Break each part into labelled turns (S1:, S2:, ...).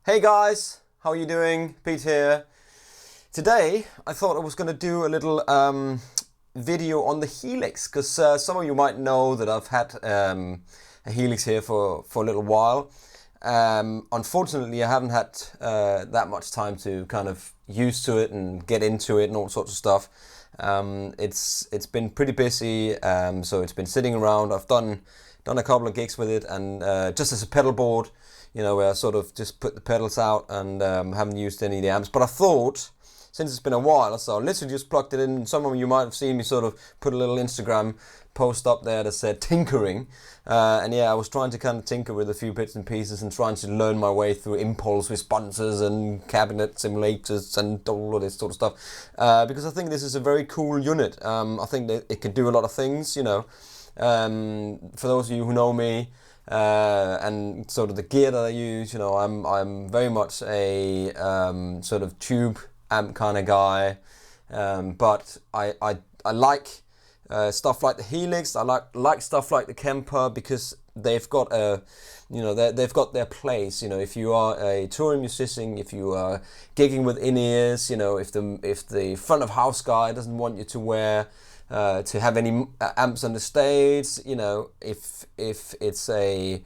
S1: Hey guys, how are you doing? Pete here. Today I thought I was going to do a little video on the Helix because some of you might know that I've had a Helix here for a little while. Unfortunately, I haven't had that much time to kind of use to it and get into it and all sorts of stuff. It's been pretty busy, so it's been sitting around. I've done a couple of gigs with it, and just as a pedal board, you know, where I sort of just put the pedals out and haven't used any of the amps. But I thought, since it's been a while, so I literally just plugged it in. Some of you might have seen me sort of put a little Instagram post up there that said tinkering. And yeah, I was trying to kind of tinker with a few bits and pieces and trying to learn my way through impulse responses and cabinet simulators and all of this sort of stuff. Because I think this is a very cool unit. I think that it can do a lot of things, you know. For those of you who know me, and sort of the gear that I use, you know, I'm very much a sort of tube amp kind of guy, but I like stuff like the Helix. I like stuff like the Kemper because they've got they've got their place. You know, if you are a touring musician, if you are gigging with in-ears, you know, if the front of house guy doesn't want you to wear to have any amps on the stage, you know, if it's a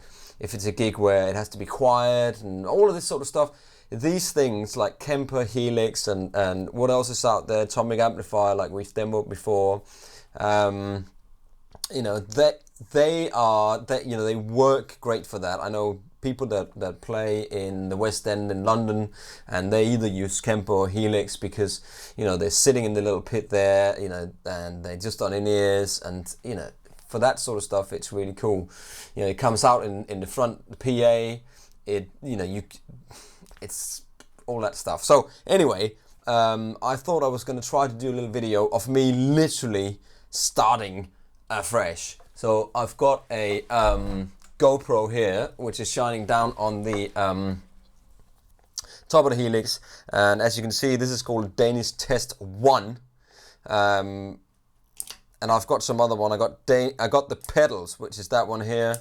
S1: gig where it has to be quiet and all of this sort of stuff, these things like Kemper, Helix, and what else is out there, Atomic Amplifier, like we've demoed before, you know, they work great for that. I know people that play in the West End in London, and they either use Kemper or Helix because, you know, they're sitting in the little pit there, you know, and they just on in-ears, and, you know, for that sort of stuff, it's really cool. You know, it comes out in the front, the PA, it's all that stuff. So anyway, I thought I was going to try to do a little video of me literally starting afresh. So I've got a GoPro here, which is shining down on the top of the Helix, and as you can see, this is called Danish Test 1, and I've got some other one. I got the pedals, which is that one here,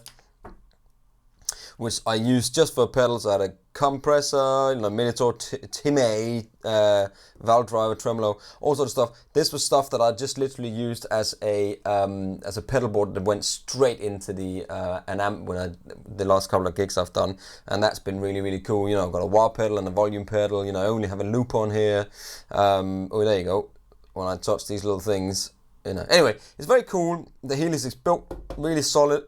S1: which I use just for pedals. I had a compressor, you know, Minotaur, Timmy, valve driver, tremolo, all sorts of stuff. This was stuff that I just literally used as a pedal board that went straight into the an amp when the last couple of gigs I've done, and that's been really, really cool. You know, I've got a wah pedal and a volume pedal. You know, I only have a loop on here. Oh, there you go. When I touch these little things, you know. Anyway, it's very cool. The Helix is built really solid.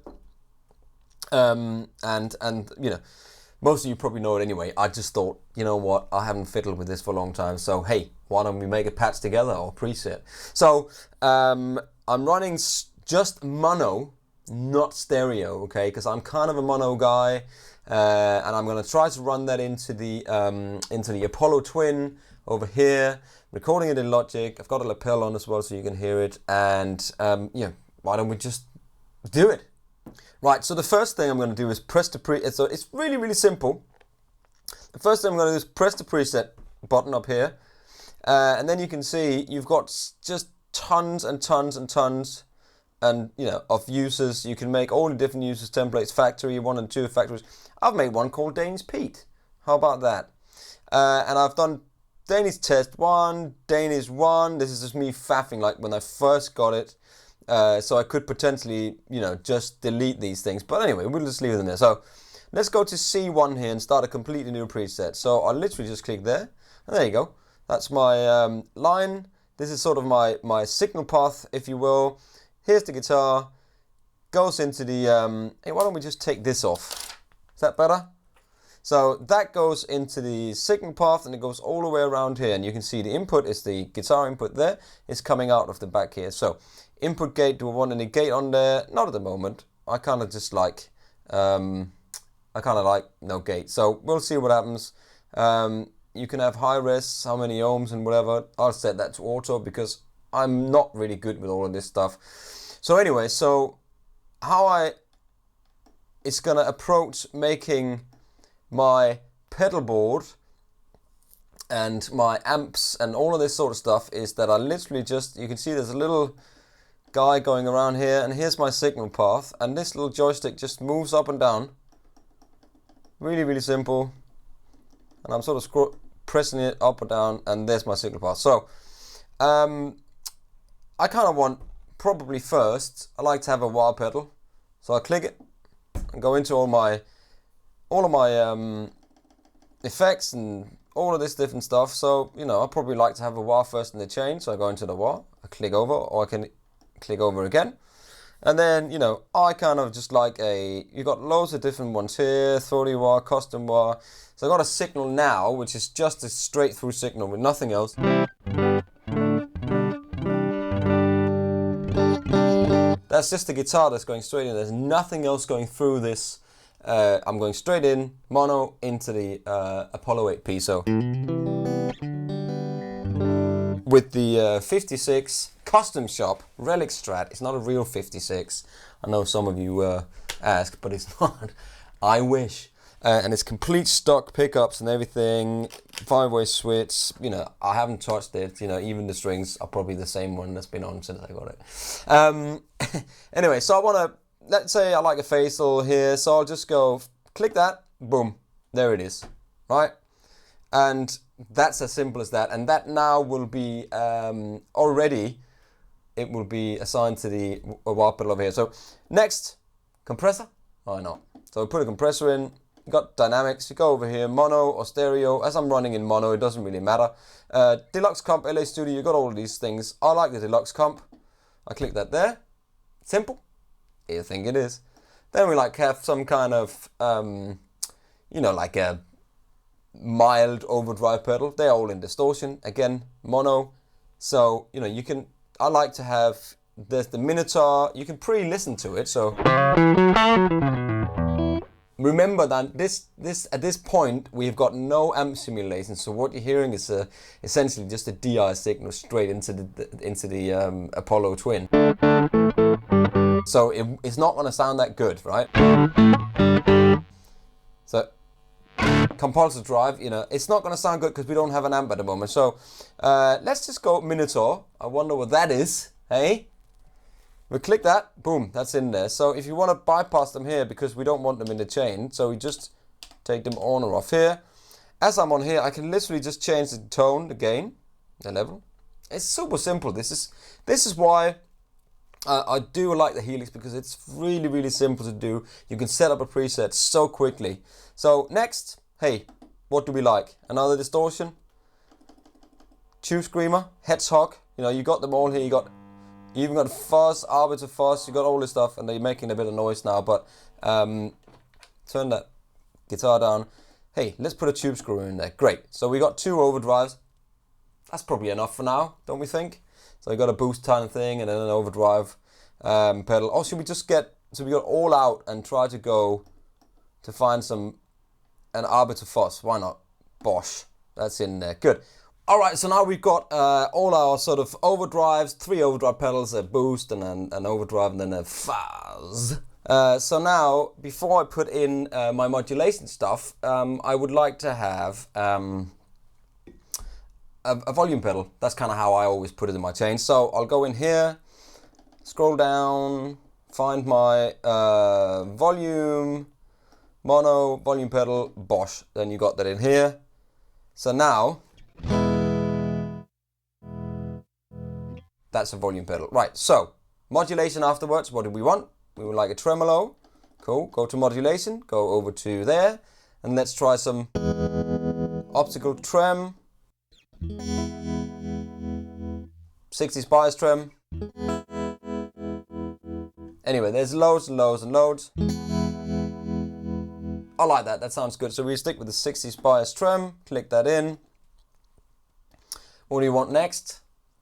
S1: And you know, most of you probably know it anyway. I just thought, you know what, I haven't fiddled with this for a long time, so hey, why don't we make a patch together or preset? So I'm running just mono, not stereo, okay, because I'm kind of a mono guy, and I'm going to try to run that into the Apollo Twin over here, recording it in Logic. I've got a lapel on as well so you can hear it, and yeah, why don't we just do it? Right, so the first thing I'm going to do is press the preset. So it's really, really simple. The first thing I'm going to do is press the preset button up here. And then you can see you've got just tons and tons and tons and, you know, of users. You can make all the different users templates, factory 1 and 2 factories. I've made one called Danish Pete. How about that? And I've done Danish Test 1, Danish 1. This is just me faffing like when I first got it. So I could potentially, you know, just delete these things. But anyway, we'll just leave them there. So let's go to C1 here and start a completely new preset. So I'll literally just click there. And there you go. That's my line. This is sort of my signal path, if you will. Here's the guitar. Goes into the... hey, why don't we just take this off? Is that better? So that goes into the signal path and it goes all the way around here. And you can see the input is the guitar input there. It's coming out of the back here. So input gate, do I want any gate on there? Not at the moment. I kind of just like, no gate. So we'll see what happens. You can have high res, how many ohms and whatever. I'll set that to auto because I'm not really good with all of this stuff. So anyway, so how it's gonna approach making my pedal board and my amps and all of this sort of stuff is that I literally just, you can see there's a little guy going around here, and here's my signal path, and this little joystick just moves up and down. Really, really simple. and I'm sort of pressing it up or down, and there's my signal path. So I kind of want, probably first, I like to have a wah pedal. So I click it and go into all of my effects and all of this different stuff. So, you know, I probably like to have a wah first in the chain. So I go into the wah, I click over, or I can click over again. And then, you know, I kind of just like you got loads of different ones here, throaty wah, custom wah. So I got a signal now, which is just a straight through signal with nothing else. That's just the guitar that's going straight in. There's nothing else going through this. I'm going straight in, mono, into the Apollo 8 piezo. With the 56 custom shop Relic Strat. It's not a real 56. I know some of you ask, but it's not. I wish. And it's complete stock pickups and everything. 5-way switch. You know, I haven't touched it. You know, even the strings are probably the same one that's been on since I got it. Anyway, so I want to, let's say I like a facial here. So I'll just go click that. Boom. There it is. Right? And that's as simple as that. And that now will be already, it will be assigned to the wah pedal over here. So next, compressor. Why not? So put a compressor in. You got dynamics. You go over here, mono or stereo. As I'm running in mono, it doesn't really matter. Deluxe comp, LA Studio. You got all of these things. I like the deluxe comp. I click that there. Simple. You think it is. Then we like have some kind of, you know, like a mild overdrive pedal. They're all in distortion. Again, mono. So, you know, you can, I like to have, there's the Minotaur. You can pre-listen to it. So remember that this at this point we've got no amp simulation. So what you're hearing is essentially just a DI signal straight into the Apollo Twin. So it's not going to sound that good, right? So compulsor drive, you know, it's not going to sound good because we don't have an amp at the moment. So let's just go Minotaur. I wonder what that is. Hey, we click that, boom, that's in there. So if you want to bypass them here because we don't want them in the chain, so we just take them on or off here. As I'm on here, I can literally just change the tone, the gain, the level. It's super simple. This is why I do like the Helix, because it's really, really simple to do. You can set up a preset so quickly. So next, hey, what do we like? Another distortion, tube screamer, hedgehog. You know, you got them all here. You even got fuzz, arbiter fuzz. You got all this stuff, and they're making a bit of noise now. But turn that guitar down. Hey, let's put a tube screamer in there. Great. So we got 2 overdrives. That's probably enough for now, don't we think? So we got a boost time thing and then an overdrive pedal. Oh, should we just get, so we got all out and try to go to find an arbiter fuzz. Why not? Bosh. That's in there. Good. All right, so now we've got all our sort of overdrives, 3 overdrive pedals, a boost and an overdrive and then a fuzz. So now, before I put in my modulation stuff, I would like to have a volume pedal. That's kind of how I always put it in my chain. So I'll go in here, scroll down, find my volume, mono, volume pedal, Bosch. Then you got that in here. So now, that's a volume pedal. Right, so modulation afterwards, what do we want? We would like a tremolo. Cool, go to modulation, go over to there, and let's try some optical trem. 60s bias trem. Anyway, there's loads and loads and loads. I like that, that sounds good. So we stick with the 60s bias trem, click that in. What do you want next?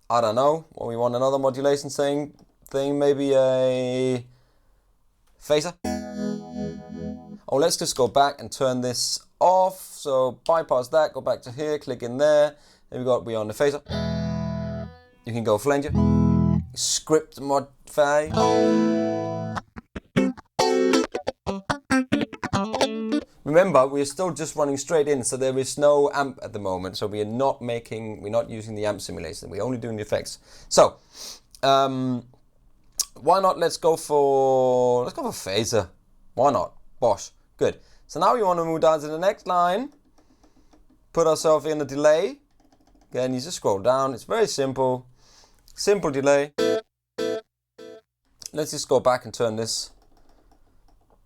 S1: I don't know. Well, we want another modulation thing, maybe a phaser. Oh, let's just go back and turn this off. So bypass that, go back to here, click in there. Then we on the phaser. You can go flanger. Script modify. Remember, we're still just running straight in, so there is no amp at the moment. So we're not using the amp simulation. We're only doing the effects. So, why not? Let's go for phaser. Why not? Bosh. Good. So now we want to move down to the next line. put ourselves in a delay. Again, you just scroll down. It's very simple. Simple delay. Let's just go back and turn this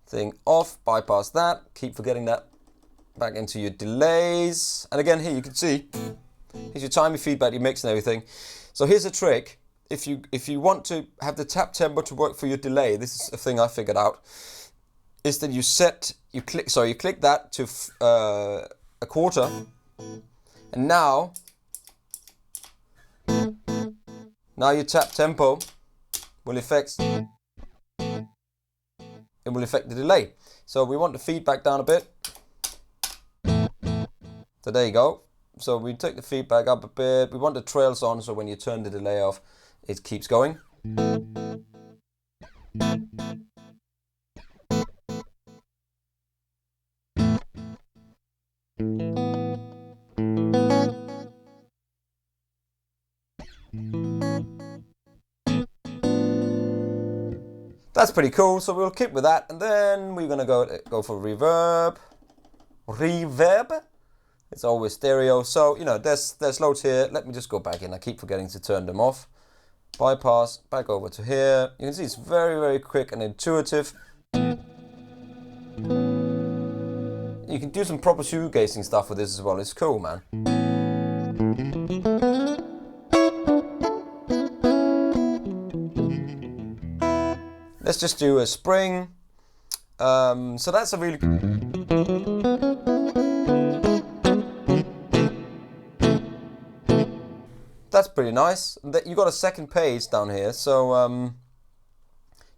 S1: thing off. Bypass that. Keep forgetting that. Back into your delays. And again, here you can see, here's your time, your feedback, your mix and everything. So here's a trick. If you want to have the tap tempo to work for your delay, this is a thing I figured out, is that you click that to a quarter, and now your tap tempo will affect the delay. So we want the feedback down a bit. So there you go. So we take the feedback up a bit. We want the trails on, so when you turn the delay off, it keeps going. That's pretty cool. So we'll keep with that, and then we're gonna go for reverb. Reverb. It's always stereo. So there's loads here. Let me just go back in. I keep forgetting to turn them off. Bypass, back over to here. You can see it's very, very quick and intuitive. You can do some proper shoegazing stuff with this as well. It's cool, man. Let's just do a spring. So that's a really... That's pretty nice. You got a second page down here, so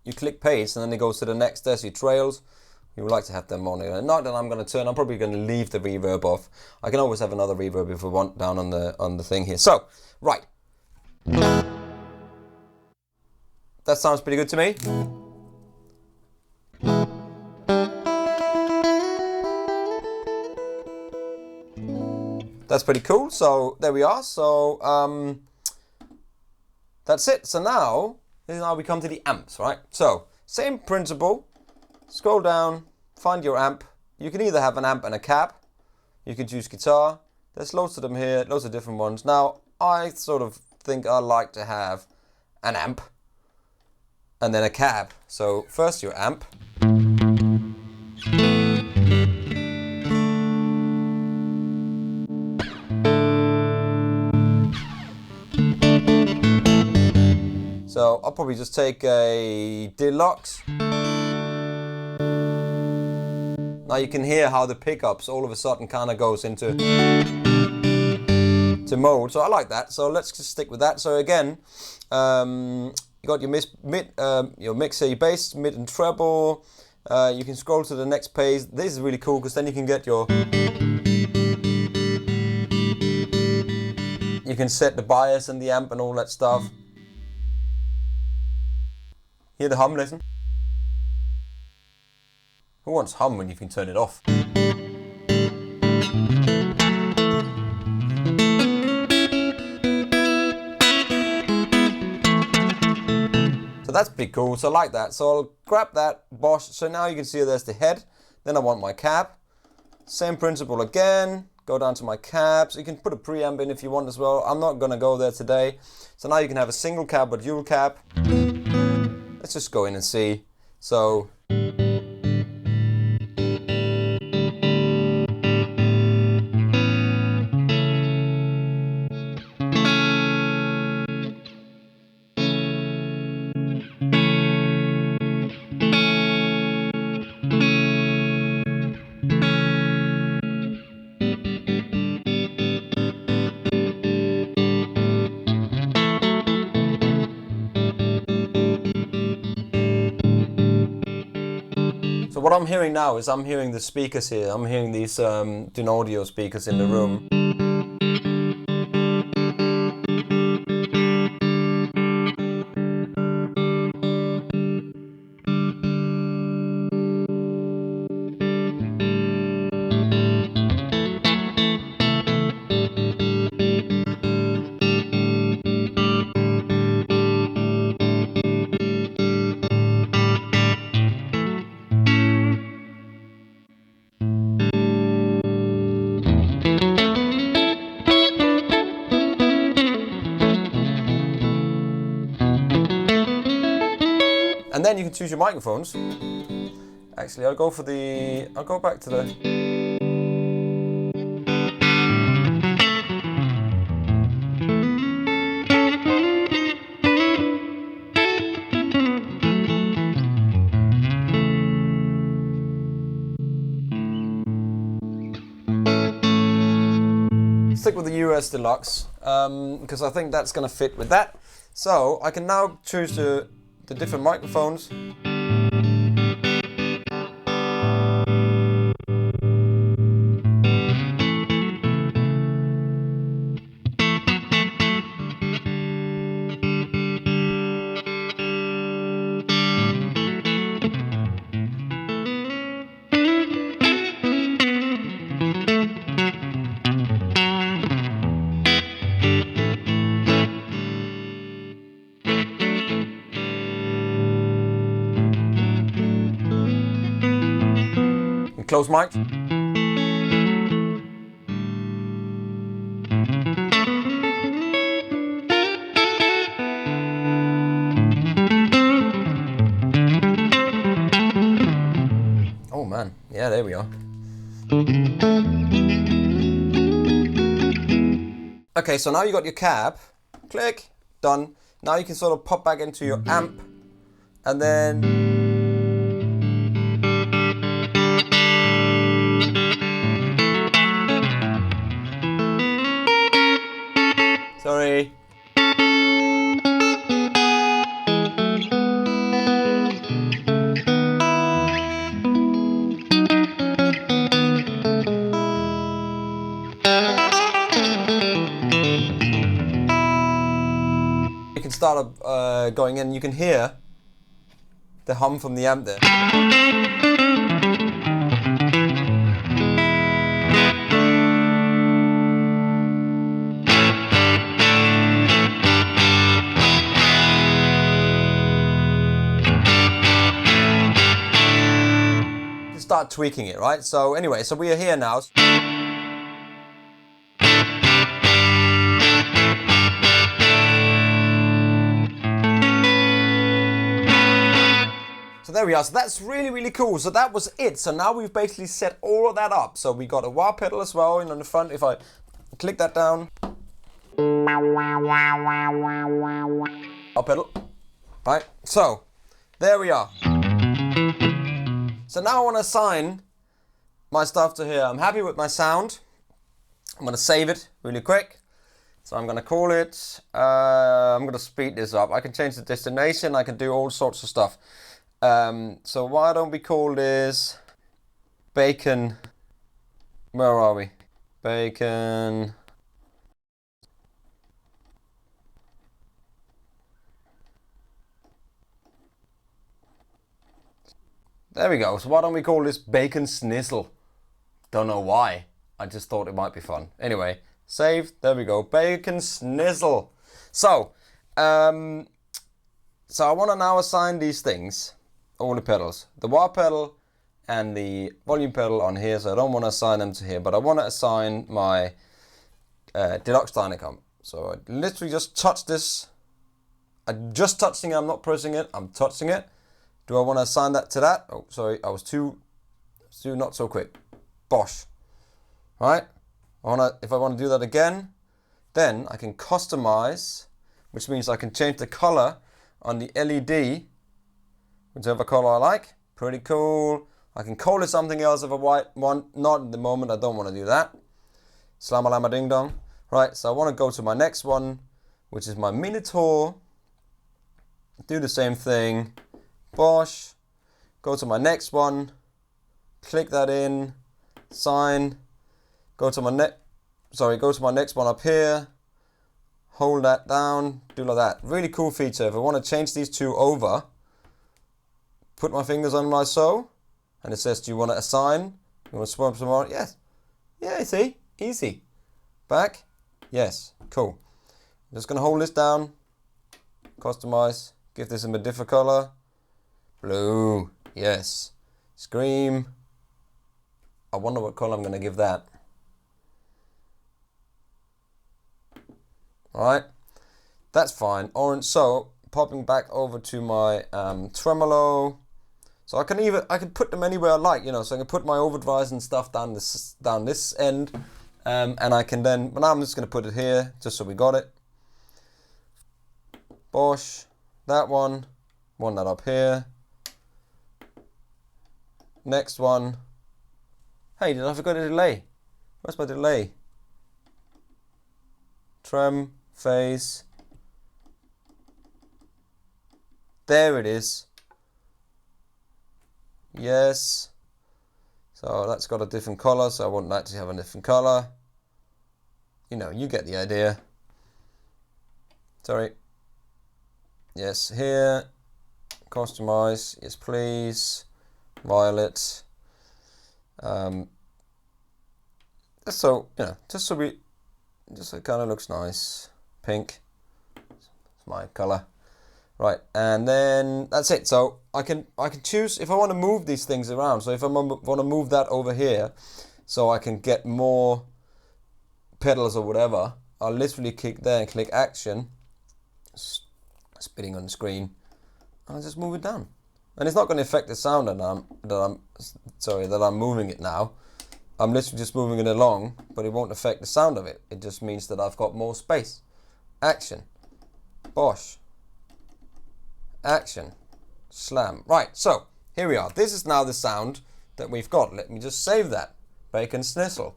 S1: you click page and then it goes to the next. There's your trails. You would like to have them on here. Not that I'm going to turn. I'm probably going to leave the reverb off. I can always have another reverb if we want down on the thing here. So right, that sounds pretty good to me. That's pretty cool. So there we are. So that's it. So now we come to the amps, right? So same principle. Scroll down, find your amp. You can either have an amp and a cab. You can choose guitar. There's loads of them here, loads of different ones. Now I sort of think I like to have an amp and then a cab. So first your amp. So I'll probably just take a deluxe. Now you can hear how the pickups all of a sudden kind of goes into mode. So I like that. So let's just stick with that. So again, you got your your mixer, your bass, mid and treble. You can scroll to the next page. This is really cool because then you can get your... You can set the bias and the amp and all that stuff. Hear the hum, listen. Who wants hum when you can turn it off? So that's pretty cool. So I like that. So I'll grab that Bosch. So now you can see there's the head. Then I want my cab. Same principle again. Go down to my cabs. You can put a preamp in if you want as well. I'm not gonna go there today. So now you can have a single cab or dual cab. Let's just go in and see. So what I'm hearing now is I'm hearing the speakers here. I'm hearing these Dynaudio speakers in the room. again, you can choose your microphones. Actually, I'll go back to the... Stick with the US Deluxe, because I think that's going to fit with that. So I can now choose the different microphones. Close mic. Oh man, yeah, there we are. Okay, so now you got your cab. Click, done. Now you can sort of pop back into your amp and then... Sorry. You can start going in, you can hear the hum from the amp there. Start tweaking it, right? So anyway, so we are here now. So there we are. So that's really, really cool. So that was it. So now we've basically set all of that up. So we got a wah pedal as well in on the front. If I click that down. Wah pedal. Right. So there we are. So now I want to assign my stuff to here. I'm happy with my sound. I'm going to save it really quick. So I'm going to call it, I'm going to speed this up. I can change the destination. I can do all sorts of stuff. So why don't we call this Bacon, where are we? Bacon. There we go. So why don't we call this Bacon Snizzle? Don't know why. I just thought it might be fun. Anyway, save. There we go. Bacon Snizzle. So I want to now assign these things, all the pedals, the wah pedal and the volume pedal on here. So I don't want to assign them to here, but I want to assign my Deluxe Dynacomp. So I literally just touch this. I'm just touching it. I'm not pressing it. I'm touching it. Do I want to assign that to that? Oh, sorry, I was too not so quick. Bosh. Right? If I want to do that again, then I can customize, which means I can change the color on the LED, whichever color I like. Pretty cool. I can call it something else if I want. Not at the moment. I don't want to do that. Slamma lama ding dong. Right, so I want to go to my next one, which is my Minotaur. Do the same thing. Bosh. Go to my next one. Click that in. Sign. Go to my next one up here. Hold that down. Do like that. Really cool feature. If I want to change these two over, put my fingers on my so, and it says, do you want to assign? You want to swap some more? Yes. Yeah, see? Easy. Back. Yes. Cool. I'm just going to hold this down. Customize. Give this a different color. Blue. Yes. Scream. I wonder what color I'm going to give that. Alright. That's fine. Orange. So, popping back over to my tremolo. So I can put them anywhere I like, you know. So I can put my overdrives and stuff down this end, and I can then. But now I'm just going to put it here, just so we got it. Bosh, that one that up here. Next one. Hey, did I forget a delay? Where's my delay? Trem, phase. There it is. Yes. So that's got a different color, so I want that to have a different color. You know, you get the idea. Sorry. Yes, here. Customize. Yes, please. Violet. So, you know, just so it kind of looks nice. Pink. It's my color. Right, and then that's it. So I can choose if I want to move these things around. So if I want to move that over here, so I can get more pedals or whatever, I'll literally click there and click Action. Spitting on the screen. I'll just move it down, and it's not going to affect the sound that I'm moving it now. I'm literally just moving it along, but it won't affect the sound of it. It just means that I've got more space. Action. Bosh. Action. Slam. Right, so here we are. This is now the sound that we've got. Let me just save that. Bacon Snizzle.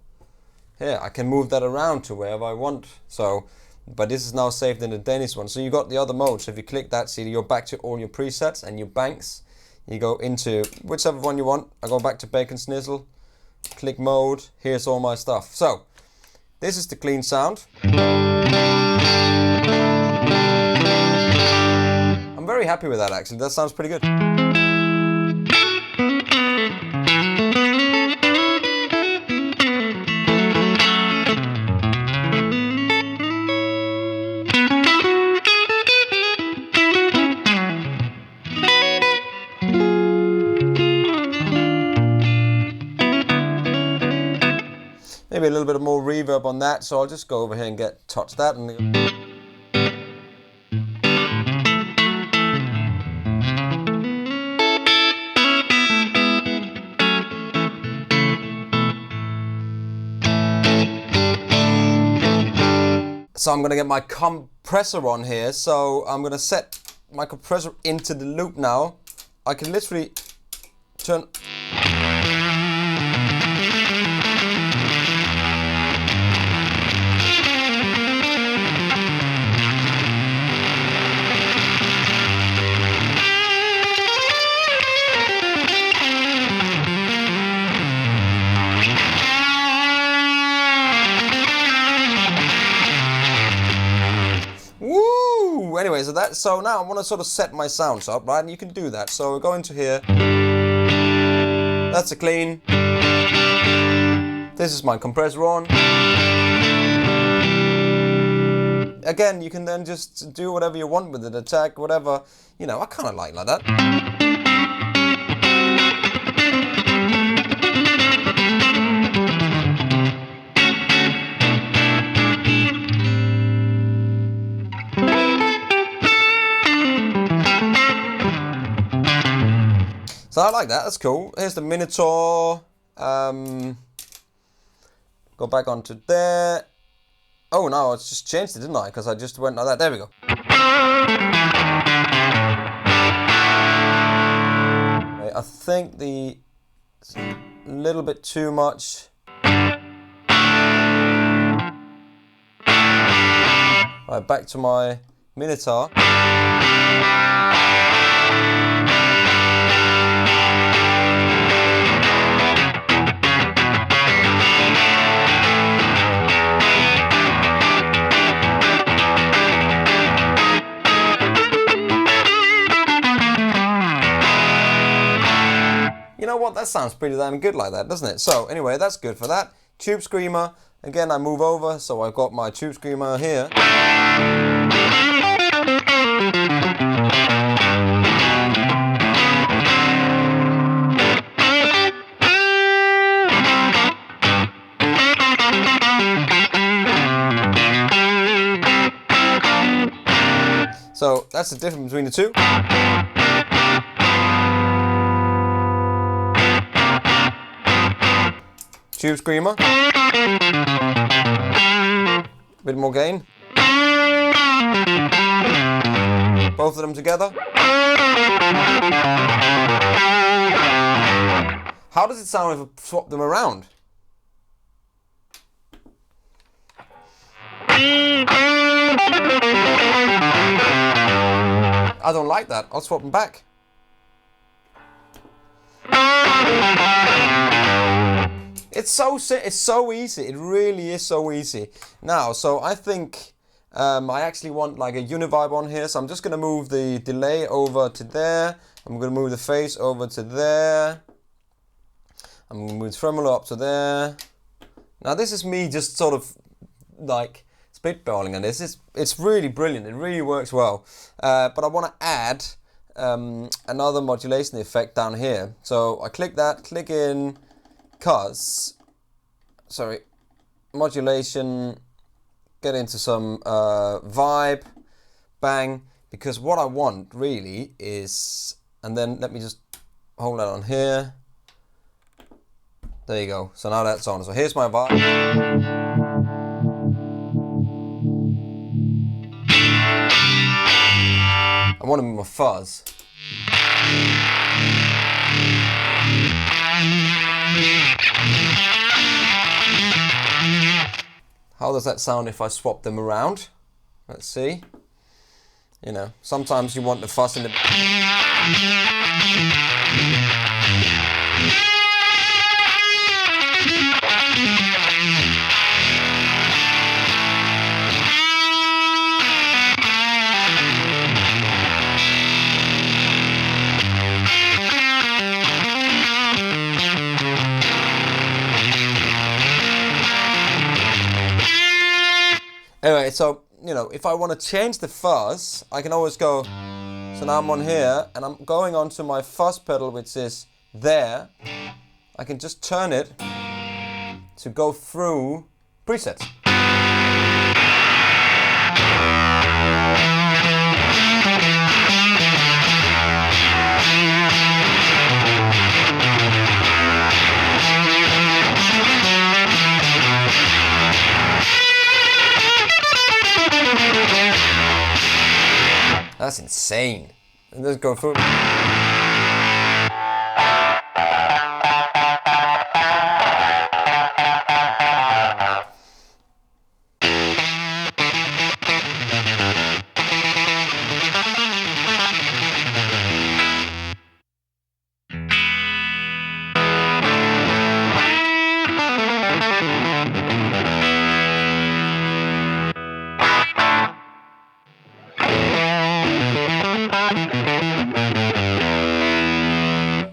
S1: Here, I can move that around to wherever I want. So, but this is now saved in the Danish one. So you got the other mode. So if you click that, see, you're back to all your presets and your banks. You go into whichever one you want. I go back to Bacon Snizzle. Click mode. Here's all my stuff. So this is the clean sound. I'm very happy with that, actually. That sounds pretty good. Maybe a little bit more reverb on that, so I'll just go over here and touch that and so I'm going to get my compressor on here. So I'm going to set my compressor into the loop now. I can literally turn. Anyway, so now I want to sort of set my sounds up, right? And you can do that. So we're going to here. That's a clean. This is my compressor on. Again, you can then just do whatever you want with it, attack, whatever. You know, I kind of like that. So I like that, that's cool. Here's the Minotaur. Go back onto there. Oh no, it's just changed it, didn't I? Because I just went like that. There we go. Okay, I think it's a little bit too much. Right, back to my Minotaur. You know what, that sounds pretty damn good like that, doesn't it? So anyway, that's good for that. Tube Screamer, again I move over, so I've got my Tube Screamer here. So that's the difference between the two. Tube screamer. Bit more gain. Both of them together. How does it sound if I swap them around? I don't like that. I'll swap them back. It's so easy. It really is so easy. Now, so I think I actually want like a univibe on here. So I'm just going to move the delay over to there. I'm going to move the phase over to there. I'm going to move the tremolo up to there. Now this is me just sort of like spitballing on this. It's really brilliant. It really works well. But I want to add another modulation effect down here. So I click that, click in modulation, get into some vibe, bang, because what I want really is, and then let me just hold that on here. There you go. So now that's on. So here's my vibe. I want to move my fuzz. How does that sound if I swap them around? Let's see. You know, sometimes you want the fuzz in the... Anyway, so, you know, if I want to change the fuzz, I can always go, so now I'm on here, and I'm going on to my fuzz pedal, which is there. I can just turn it to go through presets. That's insane. And let's go through.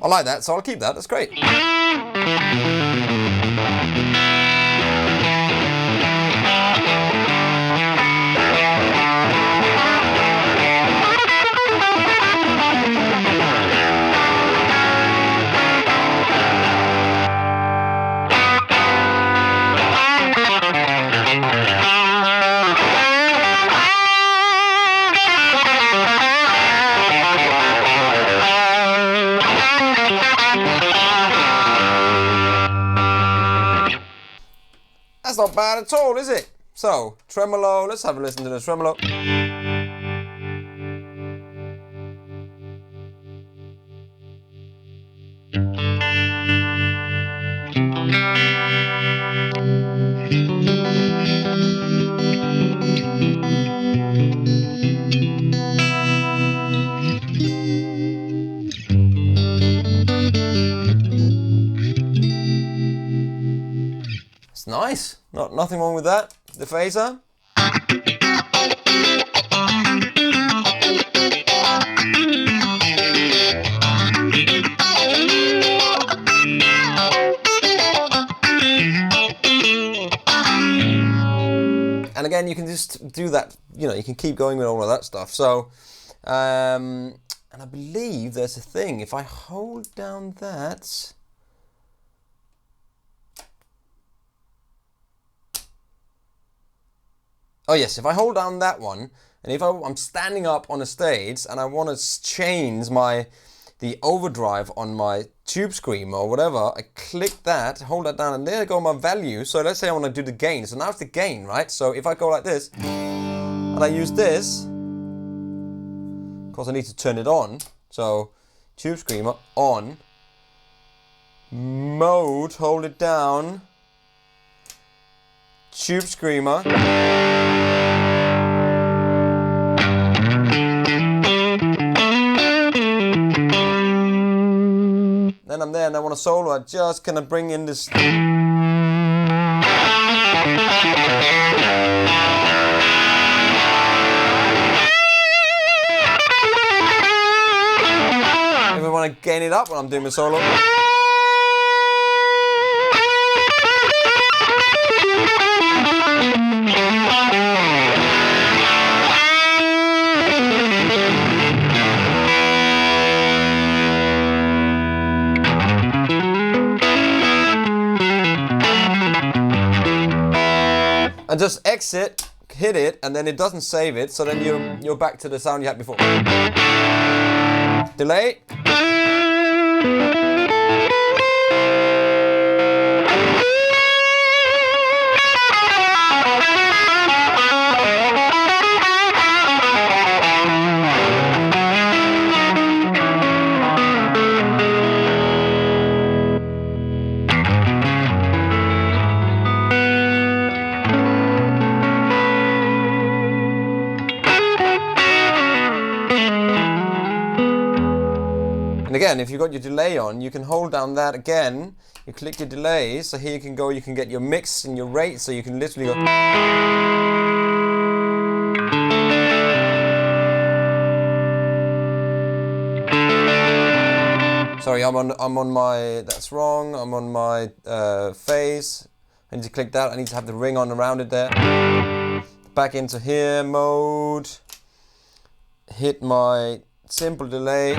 S1: I like that, so I'll keep that. That's great. That's not bad at all, is it? So, tremolo, let's have a listen to the tremolo. It's nice. Nothing wrong with that. The phaser. And again, you can just do that, you know, you can keep going with all of that stuff. So, and I believe there's a thing, if I hold down that, oh yes, if I hold down that one, And if I'm standing up on a stage and I want to change the overdrive on my tube screamer or whatever, I click that, hold that down, and there go my value. So let's say I want to do the gain. So now it's the gain, right? So if I go like this, and I use this, of course I need to turn it on. So tube screamer on, mode, hold it down, tube screamer. Then I'm there and I want a solo. I just kind of bring in this. If I want to gain it up when I'm doing my solo. And just exit, hit it, and then it doesn't save it, so then you're back to the sound you had before. Delay. And again, if you've got your delay on, you can hold down that again. You click your delay, so here you can go, you can get your mix and your rate, so you can literally go. Sorry, I'm on my, that's wrong, I'm on my phase. I need to click that, I need to have the ring on around it there. Back into here, mode. Hit my simple delay.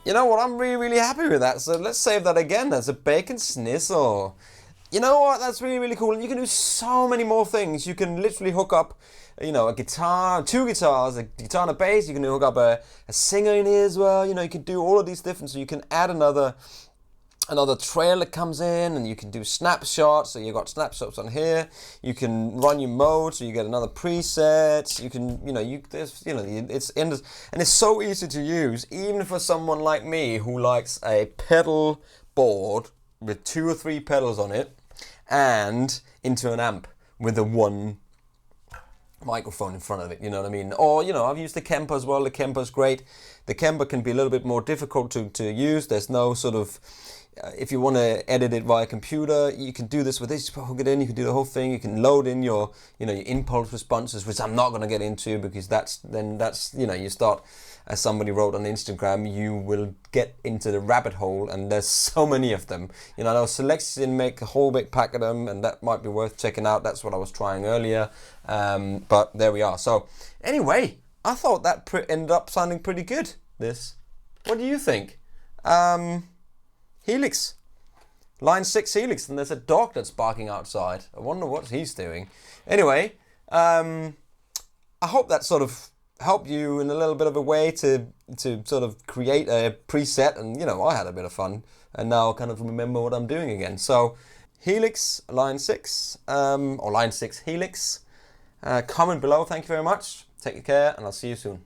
S1: You know what, I'm really happy with that, so let's save that again. That's a bacon schnitzel. You know what, that's really cool, and you can do so many more things. You can literally hook up, you know, a guitar, two guitars, a guitar and a bass. You can hook up a singer in here as well. You know, you can do all of these different, so you can add another trail that comes in, and you can do snapshots. So you've got snapshots on here. You can run your mode, so you get another preset. You can, it's endless, and it's so easy to use, even for someone like me who likes a pedal board with 2 or 3 pedals on it, and into an amp with the one microphone in front of it, you know what I mean? Or, you know, I've used the Kemper as well. The Kemper's great. The Kemper can be a little bit more difficult to use. There's no sort of, if you want to edit it via computer, you can do this with this. You hook it in, you can do the whole thing. You can load in your impulse responses, which I'm not going to get into, because that's, you start, as somebody wrote on Instagram, you will get into the rabbit hole, and there's so many of them. You know, Selection make a whole big pack of them, and that might be worth checking out. That's what I was trying earlier. But there we are. So anyway, I thought that ended up sounding pretty good, this. What do you think? Helix. Line 6 Helix, and there's a dog that's barking outside. I wonder what he's doing. Anyway, I hope that sort of helped you in a little bit of a way to sort of create a preset, and I had a bit of fun, and now I kind of remember what I'm doing again. So Helix, line 6, or line 6 Helix. Comment below, thank you very much. Take care, and I'll see you soon.